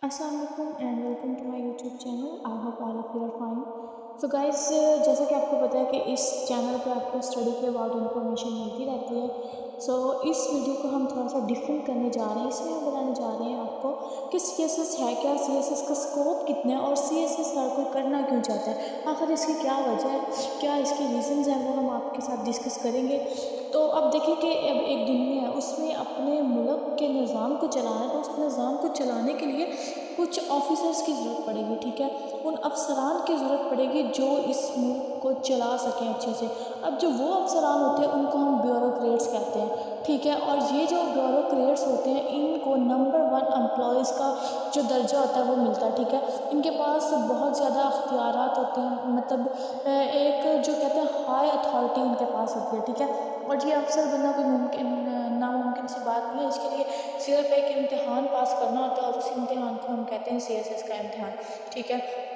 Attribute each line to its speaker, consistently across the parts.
Speaker 1: Assalamualaikum and welcome to my YouTube channel. I hope all of you are fine. So guys, जैसा कि आपको पता है कि इस चैनल पे आपको स्टडी के अबाउट इन्फॉर्मेशन मिलती रहती है। इस वीडियो को हम थोड़ा सा डिफरेंट करने जा रहे हैं। इसमें हम बताने जा रहे हैं आपको कि CSS है क्या, CSS का स्कोप कितना है और CSS हर कोई करना क्यों चाहता है, आखिर इसकी क्या वजह है, क्या इसके रीज़न्स हैं, वो हम आपके साथ डिस्कस करेंगे। तो अब देखिए कि अब एक दुनिया है, उसमें अपने मुल्क के निज़ाम को चलाना है, तो उस निज़ाम को चलाने के लिए कुछ ऑफिसर्स की ज़रूरत पड़ेगी। ठीक है, उन अफसरान की ज़रूरत पड़ेगी जो इस मुल्क को चला सकें अच्छे से। अब जो वो अफसरान होते हैं उनको हम ब्यूरोक्रेट्स कहते हैं। ठीक है, और ये जो ब्यूरोक्रेट्स होते हैं इनको नंबर 1 एम्प्लॉयज़ का जो दर्जा होता है वो मिलता है। ठीक है, इनके पास बहुत ज़्यादा अख्तियारात होते हैं, मतलब एक जो कहते हैं हाई अथॉरिटी इनके पास होती है। ठीक है, और ये अफसर बनना कोई नामुमकिन सी बात नहीं है। इसके लिए सिर्फ एक इम्तिहान पास करना होता है और उस इम्तिहान को हम कहते हैं CSS का इम्तिहान। ठीक है,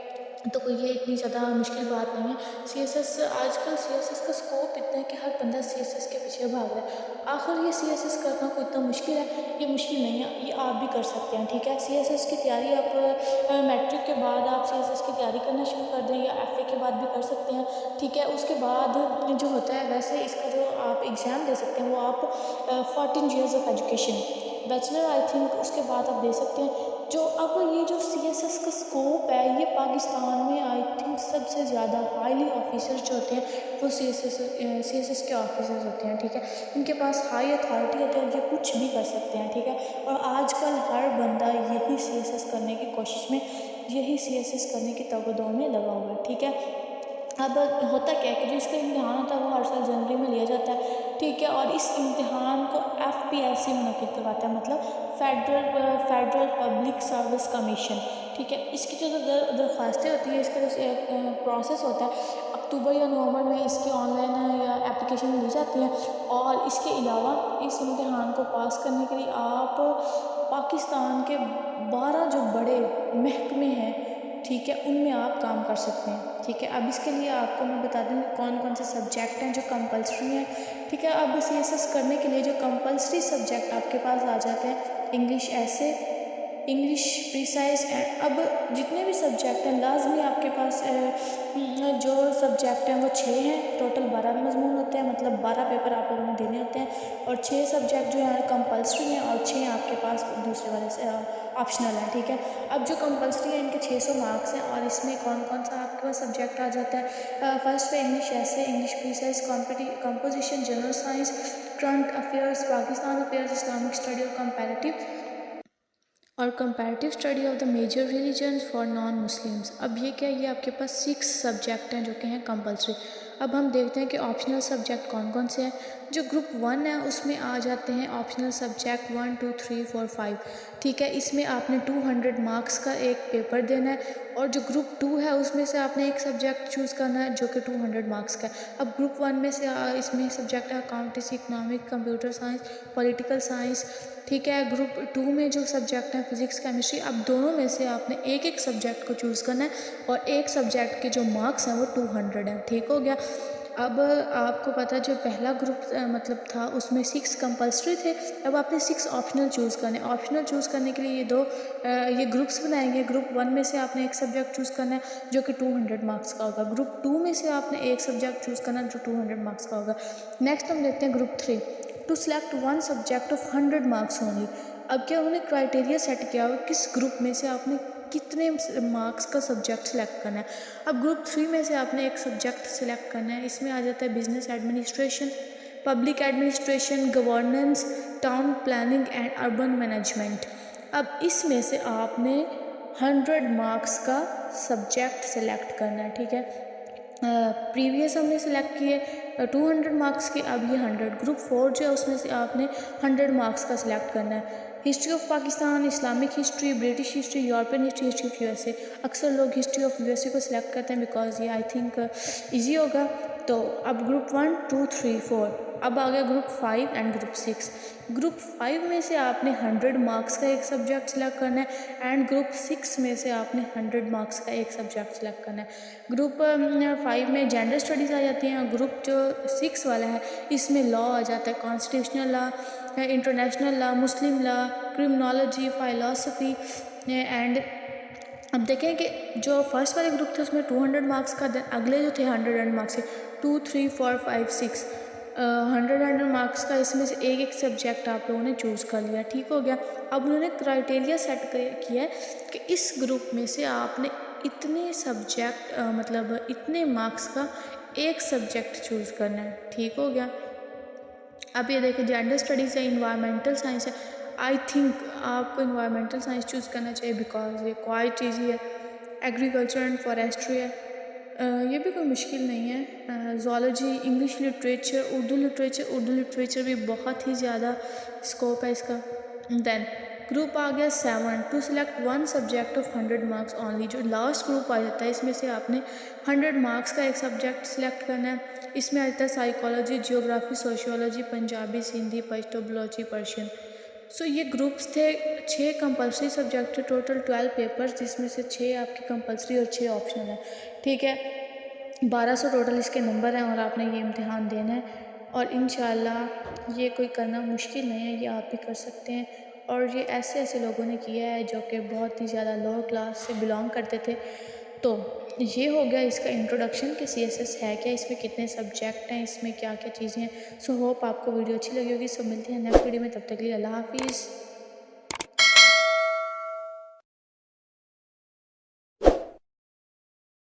Speaker 1: तो कोई ये इतनी ज़्यादा मुश्किल बात नहीं है। CSS आजकल CSS का स्कोप इतना है कि हर बंदा CSS के पीछे भाग रहा है। आखिर ये CSS करना कोई इतना मुश्किल है? ये मुश्किल नहीं है, ये आप भी कर सकते हैं। ठीक है, CSS की तैयारी आप मैट्रिक के बाद आप CSS की तैयारी करना शुरू कर दें या FA के बाद भी कर सकते हैं। ठीक है, उसके बाद जो होता है वैसे इसका जो आप एग्ज़ाम दे सकते हैं वो आप 14 years of education bachelor I think उसके बाद आप दे सकते हैं। जो अब ये जो CSS का स्कोप है ये पाकिस्तान में आई थिंक सबसे ज़्यादा हाईली ऑफिसर्स जो होते हैं वो CSS के ऑफिसर्स होते हैं। ठीक है, इनके पास हाई अथॉरिटी होती है और ये कुछ भी कर सकते हैं। ठीक है, और आजकल हर बंदा यही CSS करने की कोशिश में, यही CSS करने की तगदो में लगा हुआ है। ठीक है, अब होता क्या है कि जो इसका इम्तिहान होता है वो हर साल जनवरी में लिया जाता है। ठीक है, और इस इम्तिहान को FPSC मुनक़िद करवाता है, मतलब फेडरल पब्लिक सर्विस कमीशन। ठीक है, इसकी जो दरख्वास्तें होती है, इसका जो प्रोसेस होता है अक्टूबर या नवंबर में इसकी ऑनलाइन या एप्लीकेशन ली जाती है। और इसके अलावा इस इम्तिहान को पास करने के लिए आप पाकिस्तान के 12 जो बड़े महकमे हैं, ठीक है, उनमें आप काम कर सकते हैं। ठीक है, अब इसके लिए आपको मैं बता दूँ कौन कौन से सब्जेक्ट हैं जो कंपलसरी हैं। ठीक है, अब CSS करने के लिए जो कंपलसरी सब्जेक्ट आपके पास आ जाते हैं, English essay, English precise and, अब जितने भी सब्जेक्ट हैं लाजमी आपके पास जो सब्जेक्ट हैं वो 6 हैं। टोटल 12 मजमून होते हैं, मतलब 12 पेपर आप लोगों ने देने होते हैं और 6 सब्जेक्ट जो हैं कंपलसरी हैं और 6 आपके पास दूसरे वाले से ऑप्शनल है। ठीक है, अब जो कंपलसरी है इनके 600 मार्क्स हैं और इसमें कौन कौन सा आपके पास सब्जेक्ट आ जाता है। फर्स्ट पे English essay, English precis, composition, general science, current affairs, Pakistan affairs, Islamic study और comparative study of the major religion for non Muslims. अब ये क्या, ये आपके पास 6 सब्जेक्ट हैं जो कि हैं कंपलसरी। अब हम देखते हैं कि ऑप्शनल सब्जेक्ट कौन कौन से हैं। जो ग्रुप 1 है उसमें आ जाते हैं ऑप्शनल सब्जेक्ट 1 2 3 4 5। ठीक है, इसमें आपने 200 मार्क्स का एक पेपर देना है और जो ग्रुप 2 है उसमें से आपने एक सब्जेक्ट चूज़ करना है जो कि 200 मार्क्स का है। अब ग्रुप 1 में से इसमें सब्जेक्ट है accountancy, economic, computer science, political science. ठीक है, ग्रुप 2 में जो सब्जेक्ट हैं फिजिक्स, केमिस्ट्री। अब दोनों में से आपने एक एक सब्जेक्ट को चूज़ करना है और एक सब्जेक्ट के जो मार्क्स हैं वो 200 हैं। ठीक हो गया। अब आपको पता जो पहला ग्रुप मतलब था उसमें 6 कंपलसरी थे, अब आपने 6 ऑप्शनल चूज़ करने। ऑप्शनल चूज़ करने के लिए ये ग्रुप्स बनाएंगे। ग्रुप 1 में से आपने एक सब्जेक्ट चूज़ करना है जो कि 200 मार्क्स का होगा। ग्रुप 2 में से आपने एक सब्जेक्ट चूज़ करना जो 200 मार्क्स का होगा। नेक्स्ट हम देखते हैं group 3, to select 1 subject of 100 marks only. अब क्या उन्होंने क्राइटेरिया सेट किया हुआ किस ग्रुप में से आपने कितने मार्क्स का सब्जेक्ट सेलेक्ट करना है। अब ग्रुप 3 में से आपने एक सब्जेक्ट सेलेक्ट करना है, इसमें आ जाता है business administration, public administration, governance, town planning and urban management. अब इसमें से आपने 100 मार्क्स का सब्जेक्ट सेलेक्ट करना है। ठीक है, प्रीवियस हमने सेलेक्ट किए 200 मार्क्स के, अब ये 100। ग्रुप 4 जो है उसमें से आपने 100 मार्क्स का सिलेक्ट करना है। History of Pakistan, Islamic history, British history, European history, history of USA। अक्सर लोग हिस्ट्री ऑफ USA को सिलेक्ट करते हैं बिकॉज ये आई थिंक ईजी होगा। तो अब ग्रुप 1 2 3 4, अब आ गया ग्रुप 5 एंड ग्रुप 6। ग्रुप 5 में से आपने 100 मार्क्स का एक सब्जेक्ट सेलेक्ट करना है एंड ग्रुप 6 में से आपने 100 मार्क्स का एक सब्जेक्ट सेलेक्ट करना है। ग्रुप 5 में जेंडर स्टडीज़ आ जाती हैं। ग्रुप जो 6 वाला है इसमें लॉ आ जाता है, constitutional law, international law, Muslim law, criminology, philosophy, and अब देखें कि जो फर्स्ट वाले ग्रुप थे उसमें 200 मार्क्स का, अगले जो थे 100 मार्क्स के, 2 3 4 5 6 100 मार्क्स का, इसमें से एक एक सब्जेक्ट आप लोगों ने चूज़ कर लिया, ठीक हो गया। अब उन्होंने क्राइटेरिया सेट किया है कि इस ग्रुप में से आपने इतने सब्जेक्ट मतलब इतने मार्क्स का एक सब्जेक्ट चूज़ करना है, ठीक हो गया। अब ये देखिए जेंडर स्टडीज़ है, इन्वायरमेंटल साइंस है, आई थिंक आपको इन्वायरमेंटल साइंस चूज़ करना चाहिए बिकॉज ये क्वाइट ईजी है। एग्रीकल्चर एंड फॉरेस्ट्री है, ये भी कोई मुश्किल नहीं है। Zoology, English literature, Urdu literature भी बहुत ही ज़्यादा स्कोप है इसका। देन ग्रुप आ गया 7, to select 1 subject of 100 marks only, जो लास्ट ग्रुप आ जाता है इसमें से आपने 100 मार्क्स का एक सब्जेक्ट सिलेक्ट करना है। इसमें आ जाता है psychology, geography, sociology, Punjabi, Sindhi, Pashto, Balochi, Persian. So ये ग्रुप्स थे, 6 कंपलसरी सब्जेक्ट थे, टोटल 12 पेपर्स, जिसमें से 6 आपके कंपलसरी और 6 ऑप्शनल हैं, ठीक है। 1200 टोटल इसके नंबर हैं और आपने ये इम्तिहान देना है और इंशाल्लाह ये कोई करना मुश्किल नहीं है, ये आप भी कर सकते हैं। और ये ऐसे ऐसे लोगों ने किया है जो कि बहुत ही ज़्यादा लो क्लास से बिलोंग करते थे। तो ये हो गया इसका इंट्रोडक्शन कि CSS है क्या, इसमें कितने सब्जेक्ट हैं, इसमें क्या क्या चीज़ें हैं। सो होप आपको वीडियो अच्छी लगी होगी। सो मिलते हैं नेक्स्ट वीडियो में, तब तक के लिए अल्लाह हाफिज़।